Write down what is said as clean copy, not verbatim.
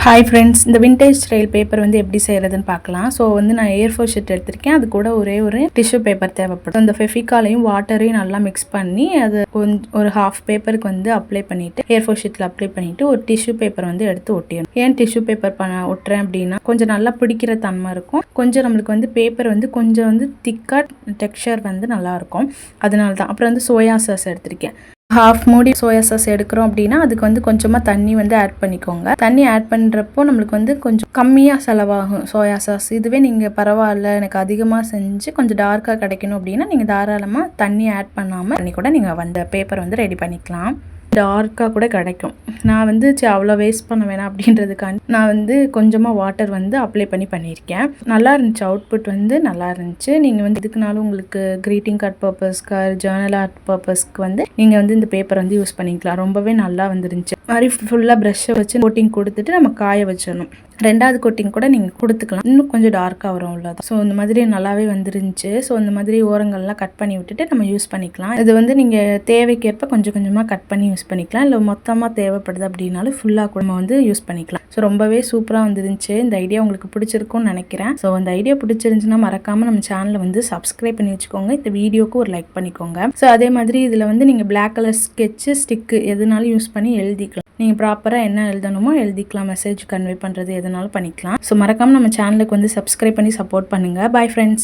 Hi friends, இந்த vintage style paper வந்து எப்படி செய்கிறதுன்னு பார்க்கலாம். ஸோ வந்து நான் A4 ஷீட் எடுத்திருக்கேன். அது கூட ஒரே ஒரு டிஷ்யூ பேப்பர் தேவைப்படும். அந்த ஃபெஃபிகாலையும் வாட்டரையும் நல்லா மிக்ஸ் பண்ணி அது ஒரு ஹாஃப் பேப்பருக்கு வந்து அப்ளை பண்ணிவிட்டு A4 ஷீட்டில் அப்ளை பண்ணிவிட்டு ஒரு டிஷ்யூ பேப்பர் வந்து எடுத்து ஒட்டிடணும். ஏன் டிஷ்யூ பேப்பர் ஒட்டுறேன் அப்படின்னா கொஞ்சம் நல்லா பிடிக்கிற தன்மை இருக்கும். கொஞ்சம் நம்மளுக்கு வந்து பேப்பர் வந்து கொஞ்சம் வந்து திக்காக டெக்ஸ்சர் வந்து நல்லாயிருக்கும். அதனால தான். அப்புறம் வந்து சோயா சாஸ் எடுத்திருக்கேன். ஹாஃப் மூடி சோயா சாஸ் எடுக்கிறோம் அப்படின்னா அதுக்கு வந்து கொஞ்சமாக தண்ணி வந்து ஆட் பண்ணிக்கோங்க. தண்ணி ஆட் பண்ணுறப்போ நம்மளுக்கு வந்து கொஞ்சம் கம்மியாக செலவாகும் சோயா சாஸ். இதுவே நீங்கள் பரவாயில்ல எனக்கு அதிகமாக செஞ்சு கொஞ்சம் டார்க்காக கிடைக்கணும் அப்படின்னா நீங்கள் தாராளமாக தண்ணி ஆட் பண்ணாமல் தண்ணி கூட நீங்கள் வந்து பேப்பர் வந்து ரெடி பண்ணிக்கலாம். டார்க்காக கூட கிடைக்கும். நான் வந்து அவ்வளோ வேஸ்ட் பண்ண வேணாம் அப்படின்றதுக்காண்டி நான் வந்து கொஞ்சமாக வாட்டர் வந்து அப்ளை பண்ணியிருக்கேன். நல்லா இருந்துச்சு, அவுட்புட் வந்து நல்லா இருந்துச்சு. நீங்கள் வந்து இதுக்குனாலும் உங்களுக்கு க்ரீட்டிங் கார்டு பர்பஸ்க்கு ஜேர்னல் ஆர்ட் பர்பஸ்க்கு வந்து நீங்கள் வந்து இந்த பேப்பர் வந்து யூஸ் பண்ணிக்கலாம். ரொம்பவே நல்லா வந்துருந்துச்சு. மாதிரி ஃபுல்லாக ப்ரஷ்ஷை வச்சு கோட்டிங் கொடுத்துட்டு நம்ம காய வச்சிடணும். ரெண்டாவது கோட்டிங் கூட நீங்கள் கொடுத்துக்கலாம், இன்னும் கொஞ்சம் டார்க்காக வரும் உள்ளதான். ஸோ இந்த மாதிரி நல்லாவே வந்துருந்துச்சு. ஸோ இந்த மாதிரி ஓரங்கள்லாம் கட் பண்ணி விட்டுட்டு நம்ம யூஸ் பண்ணிக்கலாம். இது வந்து நீங்கள் தேவைக்கேற்ப கொஞ்சம் கொஞ்சமாக கட் பண்ணி யூஸ் பண்ணிக்கலாம். இல்லை மொத்தமாக தேவைப்படுது அப்படின்னாலும் ஃபுல்லாக கூட நம்ம வந்து யூஸ் பண்ணிக்கலாம். ஸோ ரொம்பவே சூப்பராக வந்துருந்துச்சு. இந்த ஐடியா உங்களுக்கு பிடிச்சிருக்கும்னு நினைக்கிறேன். ஸோ இந்த ஐடியா பிடிச்சிருந்துச்சுன்னா மறக்காமல் நம்ம சேனலை வந்து சப்ஸ்கிரைப் பண்ணி வச்சுக்கோங்க. இந்த வீடியோக்கு ஒரு லைக் பண்ணிக்கோங்க. ஸோ அதே மாதிரி இதில் வந்து நீங்கள் பிளாக் கலர் ஸ்கெட்சு ஸ்டிக்கு எதுனாலும் யூஸ் பண்ணி எழுதிக்கலாம். நீங்கள் ப்ராப்பராக என்ன எழுதணுமோ எழுதிக்கலாம். மெசேஜ் கன்வே பண்ணுறது எதுனாலும் பண்ணிக்கலாம். ஸோ மறக்காமல் நம்ம சேனலுக்கு வந்து சப்ஸ்கிரைப் பண்ணி சப்போர்ட் பண்ணுங்கள். Bye friends.